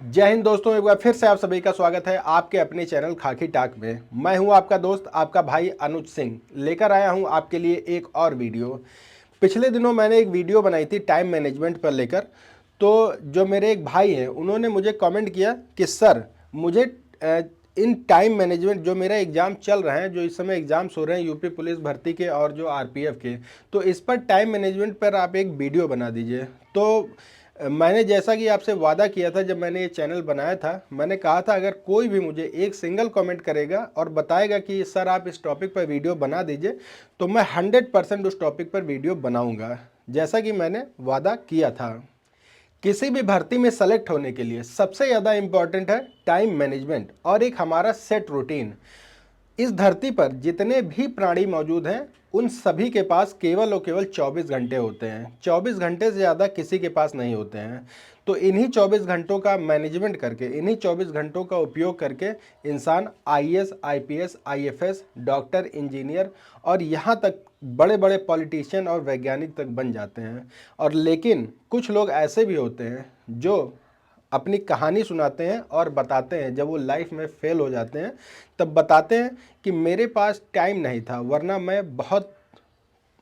जय हिंद दोस्तों, एक बार फिर से आप सभी का स्वागत है आपके अपने चैनल खाकी टाक में। मैं हूं आपका दोस्त, आपका भाई अनुज सिंह, लेकर आया हूं आपके लिए एक और वीडियो। पिछले दिनों मैंने एक वीडियो बनाई थी टाइम मैनेजमेंट पर लेकर। तो जो मेरे एक भाई हैं उन्होंने मुझे कमेंट किया कि सर मुझे इन टाइम मैनेजमेंट, जो मेरा एग्ज़ाम चल रहा है, जो इस समय एग्ज़ाम्स हो रहे हैं यूपी पुलिस भर्ती के और जो आरपीएफ के, तो इस पर टाइम मैनेजमेंट पर आप एक वीडियो बना दीजिए। तो मैंने जैसा कि आपसे वादा किया था, जब मैंने ये चैनल बनाया था, मैंने कहा था अगर कोई भी मुझे एक सिंगल कमेंट करेगा और बताएगा कि सर आप इस टॉपिक पर वीडियो बना दीजिए, तो मैं 100% उस टॉपिक पर वीडियो बनाऊंगा, जैसा कि मैंने वादा किया था। किसी भी भर्ती में सेलेक्ट होने के लिए सबसे ज़्यादा इम्पॉर्टेंट है टाइम मैनेजमेंट और एक हमारा सेट रूटीन। इस धरती पर जितने भी प्राणी मौजूद हैं उन सभी के पास केवल और केवल 24 घंटे होते हैं। 24 घंटे से ज़्यादा किसी के पास नहीं होते हैं। तो इन्हीं 24 घंटों का मैनेजमेंट करके, इन्हीं 24 घंटों का उपयोग करके इंसान IAS, IPS, IFS, doctor, engineer और यहाँ तक बड़े बड़े पॉलिटिशियन और वैज्ञानिक तक बन जाते हैं। और लेकिन कुछ लोग ऐसे भी होते हैं जो अपनी कहानी सुनाते हैं और बताते हैं, जब वो लाइफ में फेल हो जाते हैं तब बताते हैं कि मेरे पास टाइम नहीं था, वरना मैं बहुत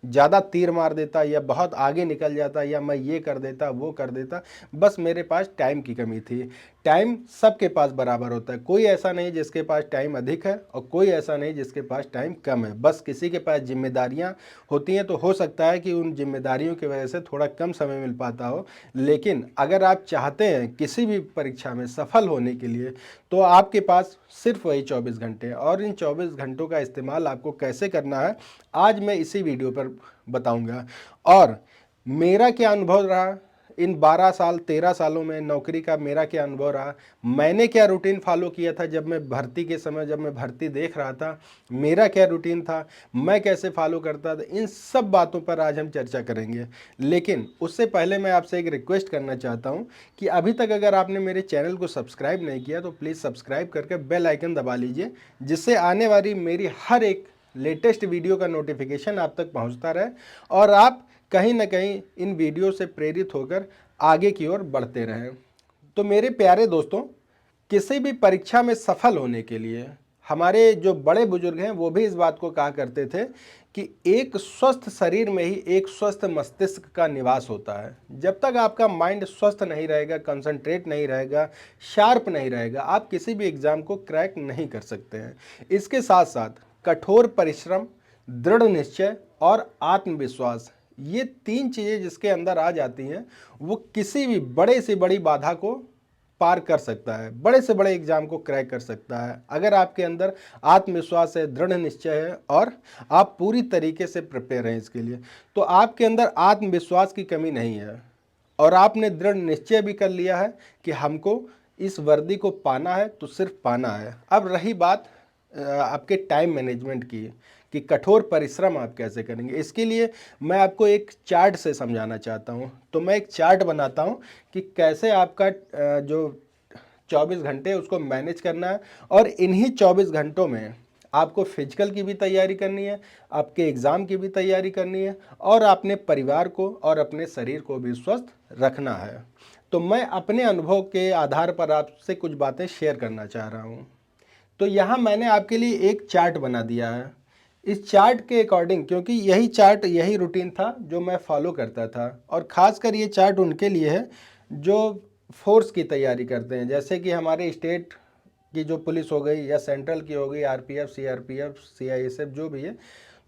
ज़्यादा तीर मार देता या बहुत आगे निकल जाता या मैं ये कर देता वो कर देता, बस मेरे पास टाइम की कमी थी। टाइम सबके पास बराबर होता है, कोई ऐसा नहीं जिसके पास टाइम अधिक है और कोई ऐसा नहीं जिसके पास टाइम कम है। बस किसी के पास जिम्मेदारियां होती हैं, तो हो सकता है कि उन जिम्मेदारियों की वजह से थोड़ा कम समय मिल पाता हो। लेकिन अगर आप चाहते हैं किसी भी परीक्षा में सफल होने के लिए, तो आपके पास सिर्फ वही 24 घंटे हैं और इन 24 घंटों का इस्तेमाल आपको कैसे करना है आज मैं इसी वीडियो पर बताऊंगा। और मेरा क्या अनुभव रहा इन 12 साल 13 सालों में नौकरी का, मेरा क्या अनुभव रहा, मैंने क्या रूटीन फॉलो किया था जब मैं भर्ती के समय, जब मैं भर्ती देख रहा था, मेरा क्या रूटीन था, मैं कैसे फॉलो करता था, इन सब बातों पर आज हम चर्चा करेंगे। लेकिन उससे पहले मैं आपसे एक रिक्वेस्ट करना चाहता हूं कि अभी तक अगर आपने मेरे चैनल को सब्सक्राइब नहीं किया तो प्लीज़ सब्सक्राइब करके बेल आइकन दबा लीजिए, जिससे आने वाली मेरी हर एक लेटेस्ट वीडियो का नोटिफिकेशन आप तक पहुंचता रहे और आप कहीं ना कहीं इन वीडियो से प्रेरित होकर आगे की ओर बढ़ते रहें। तो मेरे प्यारे दोस्तों, किसी भी परीक्षा में सफल होने के लिए हमारे जो बड़े बुजुर्ग हैं वो भी इस बात को कहा करते थे कि एक स्वस्थ शरीर में ही एक स्वस्थ मस्तिष्क का निवास होता है। जब तक आपका माइंड स्वस्थ नहीं रहेगा, कंसंट्रेट नहीं रहेगा, शार्प नहीं रहेगा, आप किसी भी एग्ज़ाम को क्रैक नहीं कर सकते हैं। इसके साथ साथ कठोर परिश्रम, दृढ़ निश्चय और आत्मविश्वास, ये तीन चीज़ें जिसके अंदर आ जाती हैं, वो किसी भी बड़े से बड़ी बाधा को पार कर सकता है, बड़े से बड़े एग्जाम को क्रैक कर सकता है। अगर आपके अंदर आत्मविश्वास है, दृढ़ निश्चय है और आप पूरी तरीके से प्रिपेयर हैं इसके लिए, तो आपके अंदर आत्मविश्वास की कमी नहीं है और आपने दृढ़ निश्चय भी कर लिया है कि हमको इस वर्दी को पाना है तो सिर्फ पाना है। अब रही बात आपके टाइम मैनेजमेंट की, कि कठोर परिश्रम आप कैसे करेंगे, इसके लिए मैं आपको एक चार्ट से समझाना चाहता हूं। तो मैं एक चार्ट बनाता हूं कि कैसे आपका जो 24 घंटे उसको मैनेज करना है। और इन्हीं 24 घंटों में आपको फिजिकल की भी तैयारी करनी है, आपके एग्ज़ाम की भी तैयारी करनी है और अपने परिवार को और अपने शरीर को भी स्वस्थ रखना है। तो मैं अपने अनुभव के आधार पर आपसे कुछ बातें शेयर करना चाह रहा हूँ। तो यहाँ मैंने आपके लिए एक चार्ट बना दिया है। इस चार्ट के अकॉर्डिंग, क्योंकि यही चार्ट, यही रूटीन था जो मैं फॉलो करता था, और ख़ासकर ये चार्ट उनके लिए है जो फोर्स की तैयारी करते हैं, जैसे कि हमारे स्टेट की जो पुलिस हो गई या सेंट्रल की हो गई, आरपीएफ, सीआरपीएफ, सीआईएसएफ, जो भी है।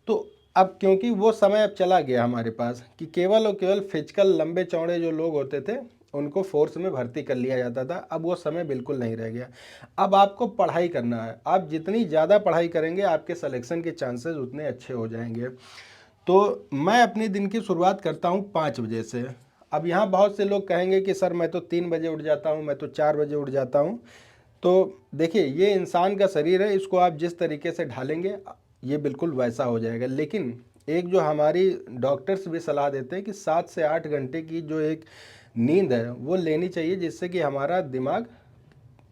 तो अब क्योंकि वो समय अब चला गया हमारे पास कि केवल और केवल फिजिकल लंबे चौड़े जो लोग होते थे उनको फोर्स में भर्ती कर लिया जाता था, अब वो समय बिल्कुल नहीं रह गया। अब आपको पढ़ाई करना है, आप जितनी ज़्यादा पढ़ाई करेंगे आपके सिलेक्शन के चांसेस उतने अच्छे हो जाएंगे। तो मैं अपने दिन की शुरुआत करता हूँ 5 बजे से। अब यहाँ बहुत से लोग कहेंगे कि सर मैं तो 3 बजे उठ जाता हूँ, मैं तो 4 बजे उठ जाता हूँ। तो देखिए, ये इंसान का शरीर है, इसको आप जिस तरीके से ढालेंगे ये बिल्कुल वैसा हो जाएगा। लेकिन एक जो हमारी डॉक्टर्स भी सलाह देते हैं कि 7 से 8 घंटे की जो एक नींद है वो लेनी चाहिए, जिससे कि हमारा दिमाग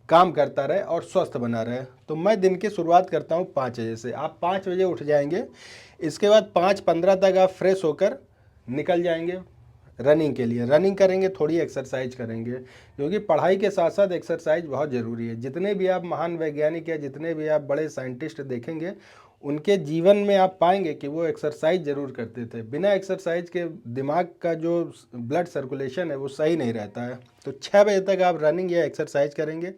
काम करता रहे और स्वस्थ बना रहे। तो मैं दिन की शुरुआत करता हूँ 5 बजे से। आप 5 बजे उठ जाएंगे, इसके बाद 5:15 तक आप फ्रेश होकर निकल जाएंगे रनिंग के लिए। रनिंग करेंगे, थोड़ी एक्सरसाइज करेंगे, क्योंकि पढ़ाई के साथ साथ एक्सरसाइज बहुत ज़रूरी है। जितने भी आप महान वैज्ञानिक या जितने भी आप बड़े साइंटिस्ट देखेंगे, उनके जीवन में आप पाएंगे कि वो एक्सरसाइज ज़रूर करते थे। बिना एक्सरसाइज के दिमाग का जो ब्लड सर्कुलेशन है वो सही नहीं रहता है। तो 6 बजे तक आप रनिंग या एक्सरसाइज करेंगे।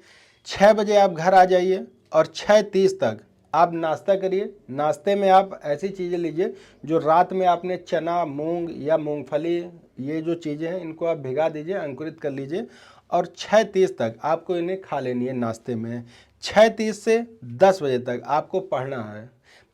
6 बजे आप घर आ जाइए और 6:30 तक आप नाश्ता करिए। नाश्ते में आप ऐसी चीज़ें लीजिए जो रात में आपने चना, मूंग या मूंगफली, ये जो चीज़ें हैं इनको आप भिगा दीजिए, अंकुरित कर लीजिए और 6:30 तक आपको इन्हें खा लेनी है नाश्ते में। 6:30 से 10 बजे तक आपको पढ़ना है।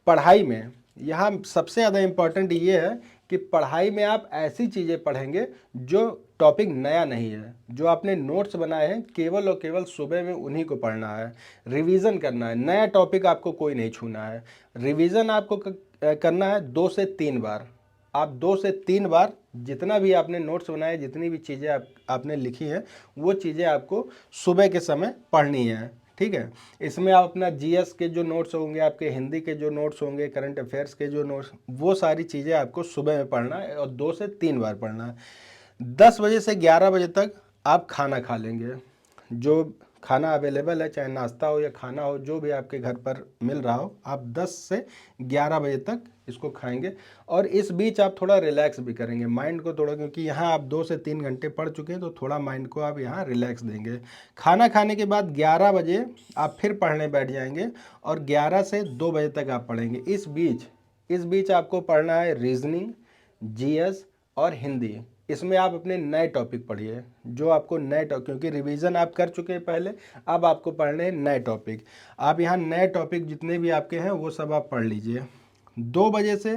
पढ़ाई में यहाँ सबसे ज़्यादा इम्पॉर्टेंट ये है कि पढ़ाई में आप ऐसी चीज़ें पढ़ेंगे जो टॉपिक नया नहीं है। जो आपने नोट्स बनाए हैं केवल और केवल सुबह में उन्हीं को पढ़ना है, रिवीजन करना है। नया टॉपिक आपको कोई नहीं छूना है। रिवीजन आपको करना है 2 से 3 बार। आप 2 से 3 बार जितना भी आपने नोट्स बनाए, जितनी भी चीज़ें आपने लिखी हैं, वो चीज़ें आपको सुबह के समय पढ़नी है। ठीक है। इसमें आप अपना जीएस के जो नोट्स होंगे, आपके हिंदी के जो नोट्स होंगे, करंट अफेयर्स के जो नोट्स, वो सारी चीज़ें आपको सुबह में पढ़ना है और 2 से 3 बार पढ़ना है। 10 बजे से 11 बजे तक आप खाना खा लेंगे। जो खाना अवेलेबल है, चाहे नाश्ता हो या खाना हो, जो भी आपके घर पर मिल रहा हो, आप 10 से 11 बजे तक इसको खाएंगे। और इस बीच आप थोड़ा रिलैक्स भी करेंगे माइंड को थोड़ा, क्योंकि यहाँ आप 2 से 3 घंटे पढ़ चुके हैं, तो थोड़ा माइंड को आप यहाँ रिलैक्स देंगे। खाना खाने के बाद 11 बजे आप फिर पढ़ने बैठ जाएंगे और 11 से 2 बजे तक आप पढ़ेंगे। इस बीच आपको पढ़ना है रीजनिंग, जीएस और हिंदी। इसमें आप अपने नए टॉपिक पढ़िए, जो आपको नए टॉपिक, क्योंकि रिवीजन आप कर चुके हैं पहले, अब आपको पढ़ने हैं नए टॉपिक। आप यहाँ नए टॉपिक जितने भी आपके हैं वो सब आप पढ़ लीजिए। 2 बजे से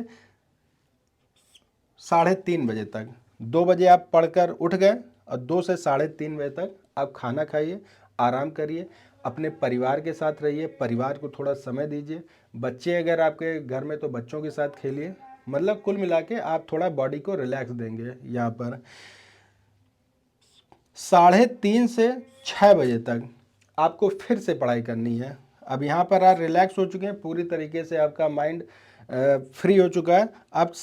3:30 बजे तक, 2 बजे आप पढ़कर उठ गए और 2 से 3:30 बजे तक आप खाना खाइए, आराम करिए, अपने परिवार के साथ रहिए, परिवार को थोड़ा समय दीजिए। बच्चे अगर आपके घर में तो बच्चों के साथ खेलिए। मतलब कुल मिला के आप थोड़ा बॉडी को रिलैक्स देंगे। यहाँ पर 3:30 से 6 बजे तक आपको फिर से पढ़ाई करनी है। अब यहाँ पर आप रिलैक्स हो चुके हैं, पूरी तरीके से आपका माइंड फ्री हो चुका है। आप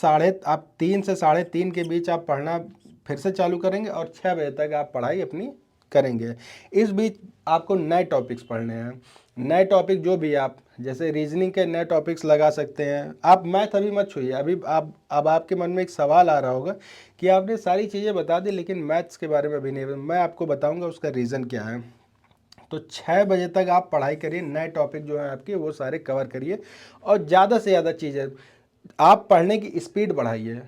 3 से 3:30 के बीच आप पढ़ना फिर से चालू करेंगे और 6 बजे तक आप पढ़ाई अपनी करेंगे। इस बीच आपको नए टॉपिक्स पढ़ने हैं। नए टॉपिक जो भी आप, जैसे रीजनिंग के नए टॉपिक्स लगा सकते हैं आप। मैथ अभी मत छूइए। अभी अब आपके मन में एक सवाल आ रहा होगा कि आपने सारी चीज़ें बता दी लेकिन मैथ्स के बारे में अभी नहीं। मैं आपको बताऊंगा उसका रीज़न क्या है। तो 6 बजे तक आप पढ़ाई करिए, नए टॉपिक जो हैं आपके वो सारे कवर करिए और ज़्यादा से ज़्यादा चीज़ें आप पढ़ने की स्पीड बढ़ाइए।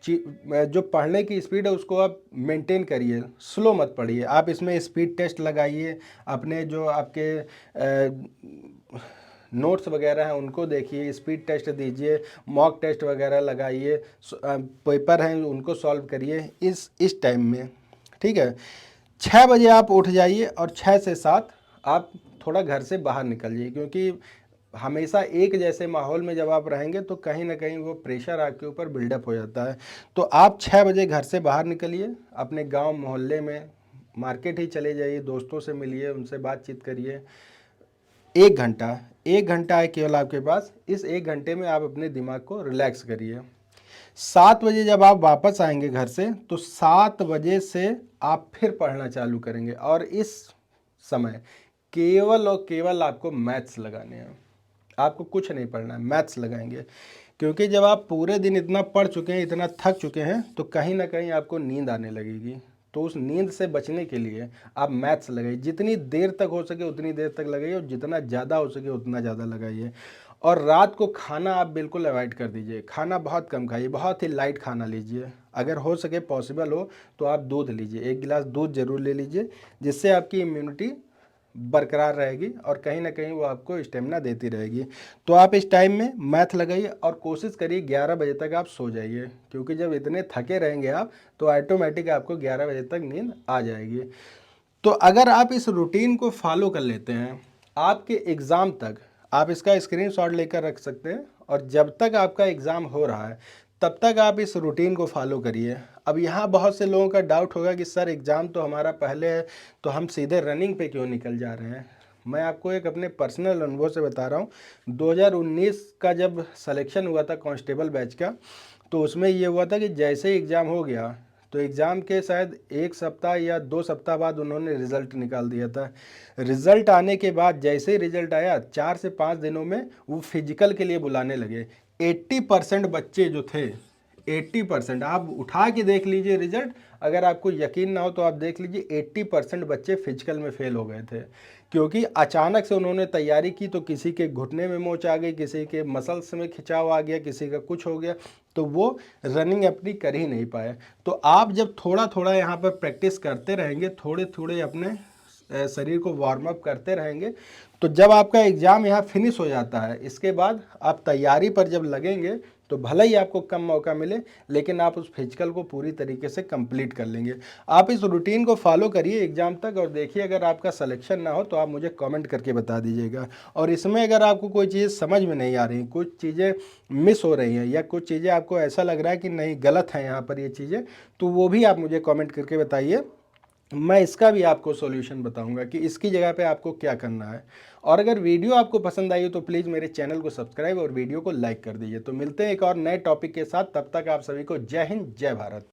जो पढ़ने की स्पीड है उसको आप मेंटेन करिए, स्लो मत पढ़िए। आप इसमें स्पीड टेस्ट लगाइए, अपने जो आपके नोट्स वगैरह हैं उनको देखिए, स्पीड टेस्ट दीजिए, मॉक टेस्ट वगैरह लगाइए, पेपर हैं उनको सॉल्व करिए इस टाइम में। ठीक है। 6 बजे आप उठ जाइए और 6 से 7 आप थोड़ा घर से बाहर निकल जाइए, क्योंकि हमेशा एक जैसे माहौल में जब आप रहेंगे तो कहीं ना कहीं वो प्रेशर आपके ऊपर बिल्डअप हो जाता है। तो आप 6 बजे घर से बाहर निकलिए, अपने गांव मोहल्ले में मार्केट ही चले जाइए, दोस्तों से मिलिए, उनसे बातचीत करिए। 1 घंटा है केवल आपके पास। इस 1 घंटे में आप अपने दिमाग को रिलैक्स करिए। 7 बजे जब आप वापस आएंगे घर से, तो 7 बजे से आप फिर पढ़ना चालू करेंगे और इस समय केवल और केवल आपको मैथ्स लगाने हैं। आपको कुछ नहीं पढ़ना है, मैथ्स लगाएंगे। क्योंकि जब आप पूरे दिन इतना पढ़ चुके हैं, इतना थक चुके हैं, तो कहीं ना कहीं आपको नींद आने लगेगी। तो उस नींद से बचने के लिए आप मैथ्स लगाइए। जितनी देर तक हो सके उतनी देर तक लगाइए और जितना ज़्यादा हो सके उतना ज़्यादा लगाइए। और रात को खाना आप बिल्कुल अवॉइड कर दीजिए। खाना बहुत कम खाइए, बहुत ही लाइट खाना लीजिए। अगर हो सके पॉसिबल हो तो आप दूध लीजिए, 1 गिलास दूध जरूर ले लीजिए, जिससे आपकी इम्यूनिटी बरकरार रहेगी और कहीं ना कहीं वो आपको स्टेमिना देती रहेगी। तो आप इस टाइम में मैथ लगाइए और कोशिश करिए 11 बजे तक आप सो जाइए, क्योंकि जब इतने थके रहेंगे आप तो ऑटोमेटिक आपको 11 बजे तक नींद आ जाएगी। तो अगर आप इस रूटीन को फॉलो कर लेते हैं, आपके एग्ज़ाम तक आप इसका स्क्रीनशॉट लेकर रख सकते हैं और जब तक आपका एग्ज़ाम हो रहा है तब तक आप इस रूटीन को फॉलो करिए। अब यहाँ बहुत से लोगों का डाउट होगा कि सर एग्ज़ाम तो हमारा पहले है, तो हम सीधे रनिंग पे क्यों निकल जा रहे हैं। मैं आपको एक अपने पर्सनल अनुभव से बता रहा हूँ। 2019 का जब सिलेक्शन हुआ था कांस्टेबल बैच का, तो उसमें ये हुआ था कि जैसे ही एग्ज़ाम हो गया तो एग्ज़ाम के शायद 1 सप्ताह या 2 सप्ताह बाद उन्होंने रिज़ल्ट निकाल दिया था। रिज़ल्ट आने के बाद जैसे ही रिज़ल्ट आया 4 से 5 दिनों में वो फिजिकल के लिए बुलाने लगे। 80% बच्चे जो थे, 80%, आप उठा के देख लीजिए रिजल्ट, अगर आपको यकीन ना हो तो आप देख लीजिए 80% बच्चे फिजिकल में फेल हो गए थे, क्योंकि अचानक से उन्होंने तैयारी की तो किसी के घुटने में मोच आ गई, किसी के मसल्स में खिंचाव आ गया, किसी का कुछ हो गया, तो वो रनिंग अपनी कर ही नहीं पाए। तो आप जब थोड़ा थोड़ा यहाँ पर प्रैक्टिस करते रहेंगे, थोड़े थोड़े अपने शरीर को वार्म अप करते रहेंगे, तो जब आपका एग्ज़ाम यहाँ फिनिश हो जाता है, इसके बाद आप तैयारी पर जब लगेंगे तो भले ही आपको कम मौका मिले, लेकिन आप उस फिजिकल को पूरी तरीके से कंप्लीट कर लेंगे। आप इस रूटीन को फॉलो करिए एग्ज़ाम तक और देखिए, अगर आपका सिलेक्शन ना हो तो आप मुझे कमेंट करके बता दीजिएगा। और इसमें अगर आपको कोई चीज़ समझ में नहीं आ रही, कुछ चीज़ें मिस हो रही हैं या कुछ चीज़ें आपको ऐसा लग रहा है कि नहीं गलत है यहाँ पर ये चीज़ें, तो वो भी आप मुझे कमेंट करके बताइए। मैं इसका भी आपको सॉल्यूशन बताऊंगा कि इसकी जगह पे आपको क्या करना है। और अगर वीडियो आपको पसंद आई हो तो प्लीज़ मेरे चैनल को सब्सक्राइब और वीडियो को लाइक कर दीजिए। तो मिलते हैं एक और नए टॉपिक के साथ, तब तक आप सभी को जय हिंद, जय भारत।